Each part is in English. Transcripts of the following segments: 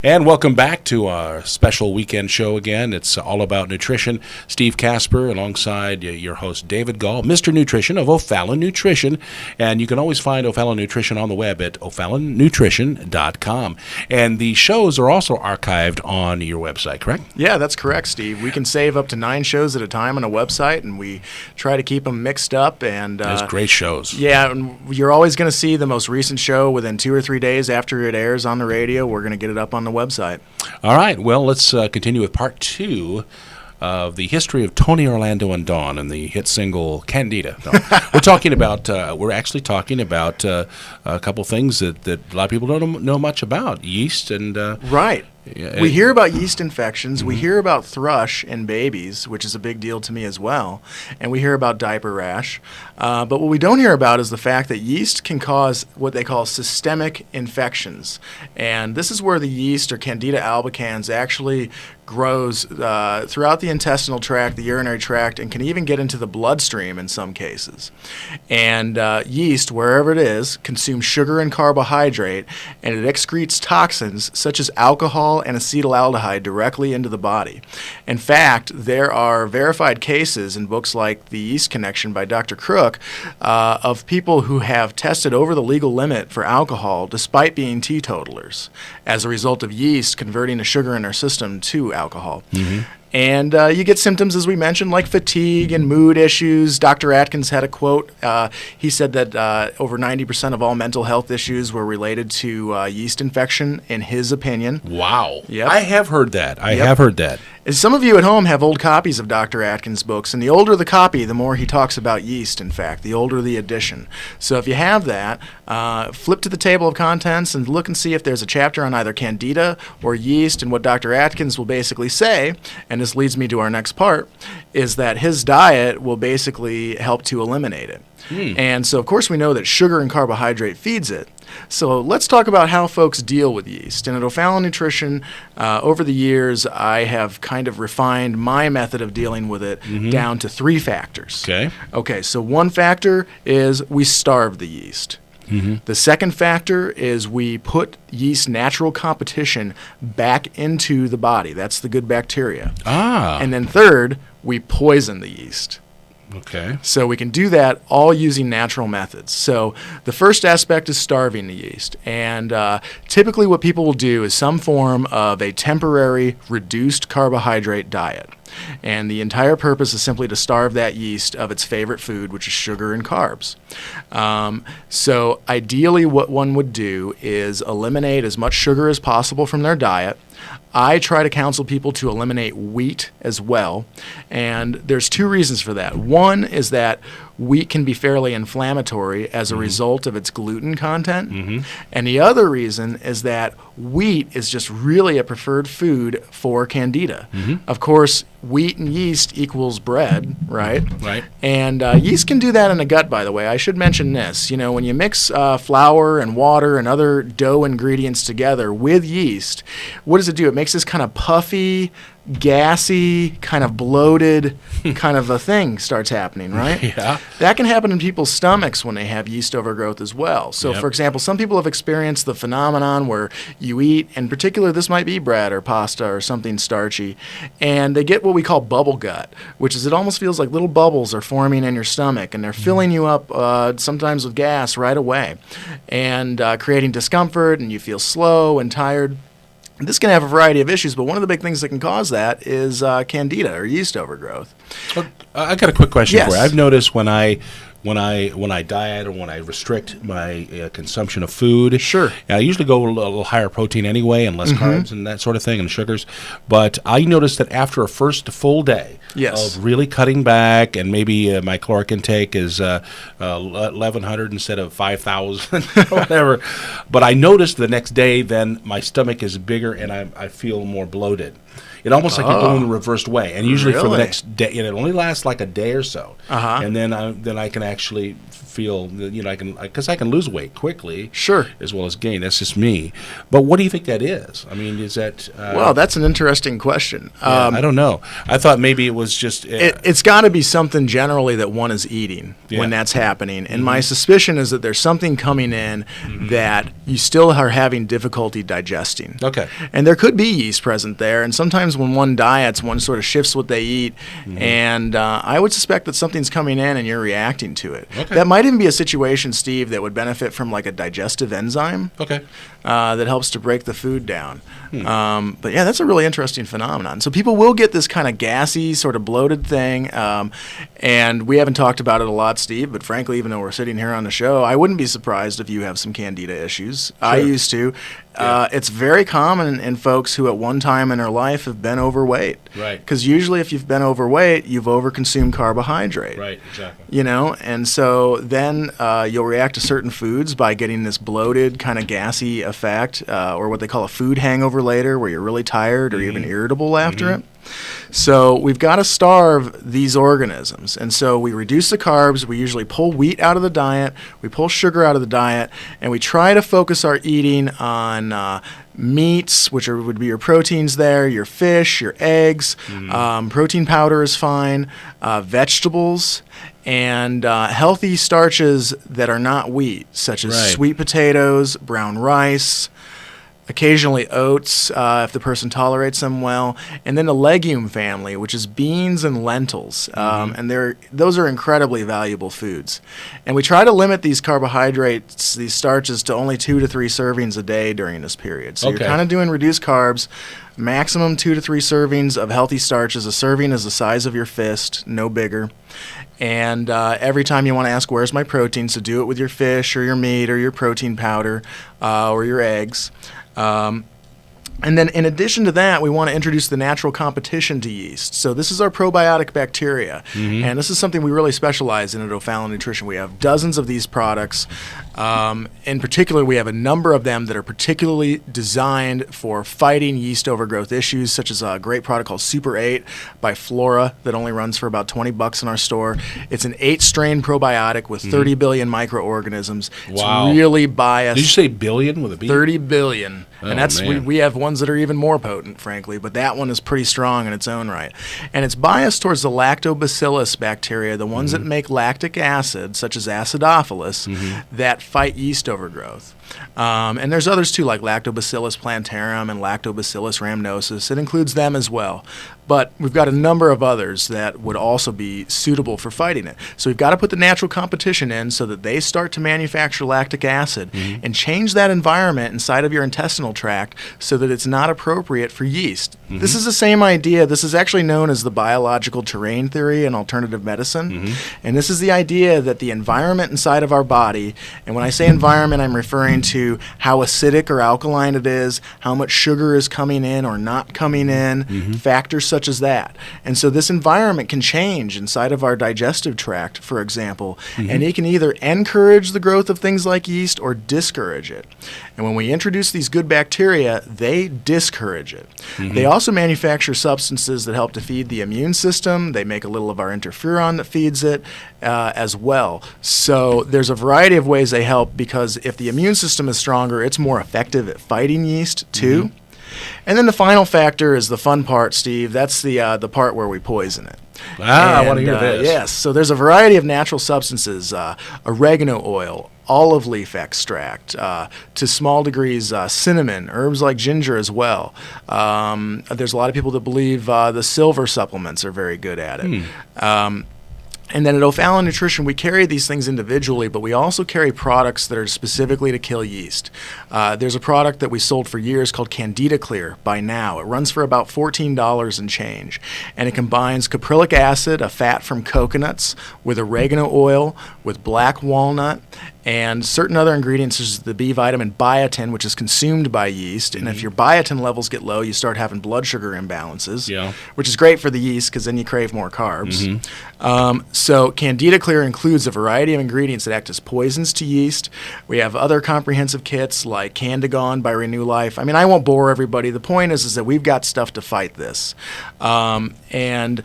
And welcome back to our special weekend show again. It's all about nutrition. Steve Casper alongside your host David Gall, Mr. Nutrition of O'Fallon Nutrition. And you can always find O'Fallon Nutrition on the web at o'fallonnutrition.com. And the shows are also archived on your website, correct? Yeah, that's correct, Steve. We can save up to 9 shows at a time on a website, and we try to keep them mixed up. And There's great shows. Yeah, and you're always going to see the most recent show within 2 or 3 days after it airs on the radio. We're going to get it up on the website. All right. Well, let's continue with part 2 of the history of Tony Orlando and Dawn and the hit single Candida. No, we're actually talking about a couple things that a lot of people don't know much about, yeast and right. Yeah, we hear about yeast infections. We hear about thrush in babies, which is a big deal to me as well. And we hear about diaper rash. But what we don't hear about is the fact that yeast can cause what they call systemic infections. And this is where the yeast, or Candida albicans, actually grows throughout the intestinal tract, the urinary tract, and can even get into the bloodstream in some cases. And yeast, wherever it is, consumes sugar and carbohydrate, and it excretes toxins such as alcohol and acetaldehyde directly into the body. In fact, there are verified cases in books like The Yeast Connection by Dr. Crook of people who have tested over the legal limit for alcohol despite being teetotalers as a result of yeast converting the sugar in their system to alcohol. Mm-hmm. And you get symptoms, as we mentioned, like fatigue and mood issues. Dr. Atkins had a quote. He said that over 90% of all mental health issues were related to yeast infection, in his opinion. Wow. Yep. I have heard that. I have heard that. And some of you at home have old copies of Dr. Atkins' books, and the older the copy, the more he talks about yeast, in fact, the older the edition. So if you have that, flip to the table of contents and look and see if there's a chapter on either Candida or yeast, and what Dr. Atkins will basically say, and this leads me to our next part, is that his diet will basically help to eliminate it. And so, of course, we know that sugar and carbohydrate feeds it. So let's talk about how folks deal with yeast. And at O'Fallon Nutrition, over the years, I have kind of refined my method of dealing with it down to 3 factors. Okay, so one factor is we starve the yeast. The second factor is we put yeast natural competition back into the body. That's the good bacteria. And then third, we poison the yeast. Okay. So we can do that all using natural methods. So the first aspect is starving the yeast. And typically what people will do is some form of a temporary reduced carbohydrate diet. And the entire purpose is simply to starve that yeast of its favorite food, which is sugar and carbs. So ideally what one would do is eliminate as much sugar as possible from their diet. I try to counsel people to eliminate wheat as well, and there's 2 reasons for that. One is that wheat can be fairly inflammatory as a result of its gluten content, and the other reason is that wheat is just really a preferred food for Candida. Of course, wheat and yeast equals bread, right? Right. And yeast can do that in the gut, by the way. I should mention this. You know, when you mix flour and water and other dough ingredients together with yeast, what does it do? It makes this kind of puffy, gassy, kind of bloated kind of a thing starts happening, right? Yeah. That can happen in people's stomachs when they have yeast overgrowth as well. So, for example, some people have experienced the phenomenon where you eat, in particular, this might be bread or pasta or something starchy, and they get what we call bubble gut, which is it almost feels like little bubbles are forming in your stomach, and they're filling you up sometimes with gas right away, and creating discomfort, and you feel slow and tired. This can have a variety of issues, but one of the big things that can cause that is Candida or yeast overgrowth. I got a quick question Yes. for you. I've noticed when I diet or when I restrict my consumption of food, I usually go a little higher protein anyway and less carbs and that sort of thing and sugars. But I noticed that after a first full day of really cutting back, and maybe my caloric intake is 1,100 instead of 5,000 or whatever, but I noticed the next day then my stomach is bigger and I feel more bloated. It almost like you're going the reversed way, and usually for the next day, it only lasts like a day or so, and then I can actually feel, because I can lose weight quickly, as well as gain. That's just me. But what do you think that is? I mean, is that? Well, that's an interesting question. I don't know. I thought maybe it was just... It's got to be something generally that one is eating when that's happening. And my suspicion is that there's something coming in that you still are having difficulty digesting. Okay. And there could be yeast present there. And sometimes when one diets, one sort of shifts what they eat. And I would suspect that something's coming in and you're reacting to it. Okay. That might even be a situation, Steve, that would benefit from like a digestive enzyme. Okay. That helps to break the food down. But yeah, that's a really interesting phenomenon. So people will get this kind of gassy, sort of bloated thing. And we haven't talked about it a lot, Steve, but frankly, even though we're sitting here on the show, I wouldn't be surprised if you have some Candida issues. Sure. I used to. It's very common in folks who at one time in their life have been overweight. Right. Because usually if you've been overweight, you've overconsumed carbohydrate. Right, exactly. You know, and so then you'll react to certain foods by getting this bloated, kind of gassy effect, or what they call a food hangover later, where you're really tired or even irritable after it. So we've got to starve these organisms. And so we reduce the carbs. We usually pull wheat out of the diet. We pull sugar out of the diet. And we try to focus our eating on meats, which would be your proteins there, your fish, your eggs. Protein powder is fine. Vegetables. And healthy starches that are not wheat, such as sweet potatoes, brown rice, occasionally oats, if the person tolerates them well, and then the legume family, which is beans and lentils, and those are incredibly valuable foods. And we try to limit these carbohydrates, these starches, to only 2 to 3 servings a day during this period. So you're kind of doing reduced carbs, maximum 2 to 3 servings of healthy starches. A serving is the size of your fist, no bigger. And every time you want to ask, where's my protein? So do it with your fish or your meat or your protein powder or your eggs. And then in addition to that, we want to introduce the natural competition to yeast. So this is our probiotic bacteria. And this is something we really specialize in at O'Fallon Nutrition. We have dozens of these products. In particular, we have a number of them that are particularly designed for fighting yeast overgrowth issues, such as a great product called Super 8 by Flora that only runs for about $20 in our store. It's an 8-strain probiotic with 30 billion microorganisms. Wow. It's really biased. Did you say billion with a B? 30 billion. Oh, and that's man. we have ones that are even more potent, frankly, but that one is pretty strong in its own right. And it's biased towards the lactobacillus bacteria, the ones that make lactic acid, such as acidophilus, that fight yeast overgrowth. And there's others too, like Lactobacillus plantarum and Lactobacillus rhamnosus. It includes them as well. But we've got a number of others that would also be suitable for fighting it. So we've got to put the natural competition in so that they start to manufacture lactic acid and change that environment inside of your intestinal tract so that it's not appropriate for yeast. This is the same idea. This is actually known as the biological terrain theory in alternative medicine. And this is the idea that the environment inside of our body, and when I say environment, I'm referring to how acidic or alkaline it is, how much sugar is coming in or not coming in, factors such as that. And so this environment can change inside of our digestive tract, for example, and it can either encourage the growth of things like yeast or discourage it. And when we introduce these good bacteria, they discourage it. They also manufacture substances that help to feed the immune system. They make a little of our interferon that feeds it as well. So there's a variety of ways they help, because if the immune system is stronger, it's more effective at fighting yeast too. And then the final factor is the fun part, Steve. That's the part where we poison it. I want to hear this. Yes. So there's a variety of natural substances, oregano oil, olive leaf extract, to small degrees cinnamon, herbs like ginger as well. There's a lot of people that believe the silver supplements are very good at it. And then at O'Fallon Nutrition, we carry these things individually, but we also carry products that are specifically to kill yeast. There's a product that we sold for years called Candida Clear by Now. It runs for about $14 and change. And it combines caprylic acid, a fat from coconuts, with oregano oil, with black walnut, and certain other ingredients such as the B vitamin biotin, which is consumed by yeast. And if your biotin levels get low, you start having blood sugar imbalances, which is great for the yeast because then you crave more carbs. So Candida Clear includes a variety of ingredients that act as poisons to yeast. We have other comprehensive kits like Candigon by Renew Life. I mean, I won't bore everybody. The point is that we've got stuff to fight this. And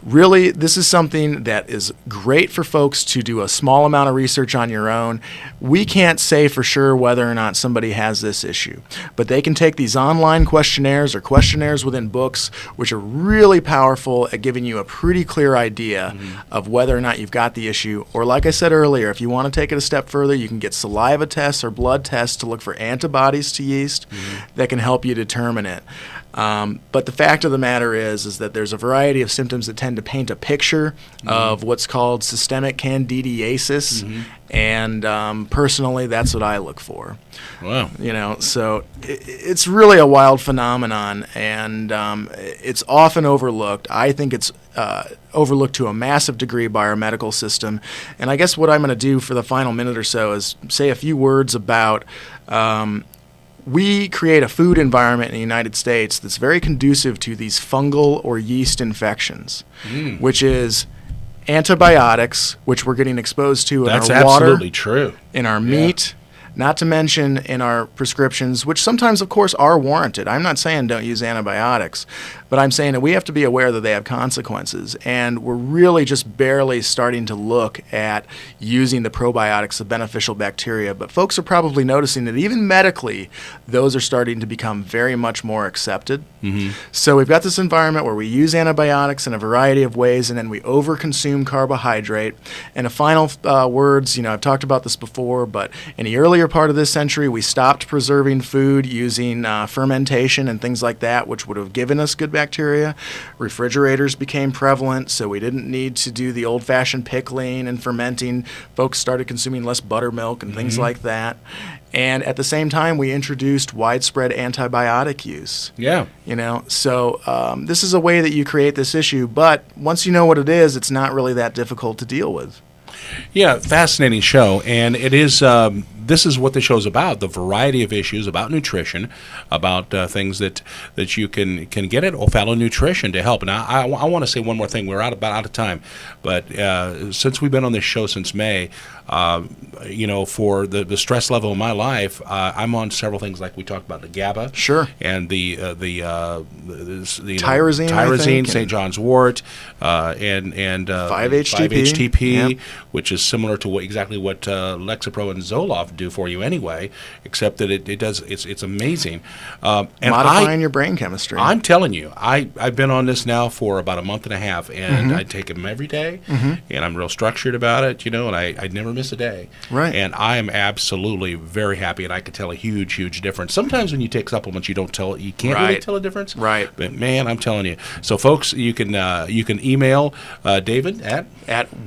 really, this is something that is great for folks to do a small amount of research on your own. We can't say for sure whether or not somebody has this issue, but they can take these online questionnaires or questionnaires within books, which are really powerful at giving you a pretty clear idea of whether or not you've got the issue. Or like I said earlier, if you want to take it a step further, you can get saliva tests or blood tests to look for antibodies to yeast that can help you determine it. But the fact of the matter is that there's a variety of symptoms that tend to paint a picture of what's called systemic candidiasis, and personally, that's what I look for. Wow. You know, so it's really a wild phenomenon, and it's often overlooked. I think it's overlooked to a massive degree by our medical system. And I guess what I'm going to do for the final minute or so is say a few words about we create a food environment in the United States that's very conducive to these fungal or yeast infections, which is antibiotics, which we're getting exposed to in That's our water, absolutely true. in our meat, not to mention in our prescriptions, which sometimes, of course, are warranted. I'm not saying don't use antibiotics, but I'm saying that we have to be aware that they have consequences. And we're really just barely starting to look at using the probiotics, the beneficial bacteria. But folks are probably noticing that even medically, those are starting to become very much more accepted. So we've got this environment where we use antibiotics in a variety of ways, and then we overconsume carbohydrate. And a final words, I've talked about this before, but in the earlier part of this century, we stopped preserving food using fermentation and things like that, which would have given us good bacteria. Refrigerators became prevalent, so we didn't need to do the old-fashioned pickling and fermenting. Folks started consuming less buttermilk and things like that. And at the same time, we introduced widespread antibiotic use. Yeah. So this is a way that you create this issue, but once you know what it is, it's not really that difficult to deal with. Yeah, fascinating show, and it is. This is what the show's about: the variety of issues about nutrition, about things that you can get at O'Fallon Nutrition to help. Now, I want to say one more thing. We're out of time, but since we've been on this show since May, for the stress level in my life, I'm on several things like we talked about the GABA, and the tyrosine, St. John's Wort, and 5-HTP, which is similar to exactly what Lexapro and Zoloft do for you anyway, except that it does. It's amazing. And modifying your brain chemistry. I'm telling you, I've been on this now for about a month and a half, and I take them every day, and I'm real structured about it, and I never miss a day. Right. And I am absolutely very happy, and I can tell a huge difference. Sometimes when you take supplements, you can't really tell a difference. Right. But man, I'm telling you. So folks, you can email David at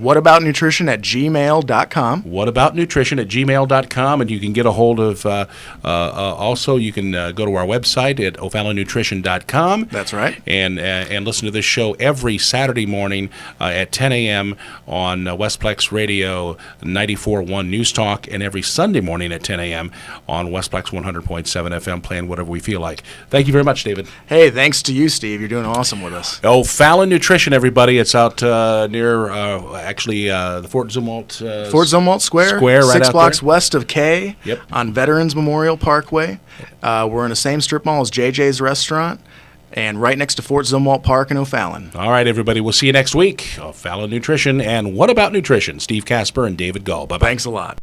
whataboutnutrition@gmail.com. whataboutnutrition@gmail.com, and you can get a hold of. Also, you can go to our website at o'fallonnutrition.com. That's right. And listen to this show every Saturday morning at 10 a.m. on Westplex Radio 94.1 News Talk, and every Sunday morning at 10 a.m. on Westplex 100.7 FM, playing whatever we feel like. Thank you very much, David. Hey, thanks to you, Steve. You're doing awesome with us. O'Fallon Nutrition, everybody. It's out near, the Fort Zumwalt Square right 6 out blocks there. west of K, Yep. on Veterans Memorial Parkway. We're in the same strip mall as JJ's Restaurant, and right next to Fort Zumwalt Park in O'Fallon. All right, everybody. We'll see you next week. O'Fallon Nutrition and What About Nutrition? Steve Casper and David Gull. Bye-bye. Thanks a lot.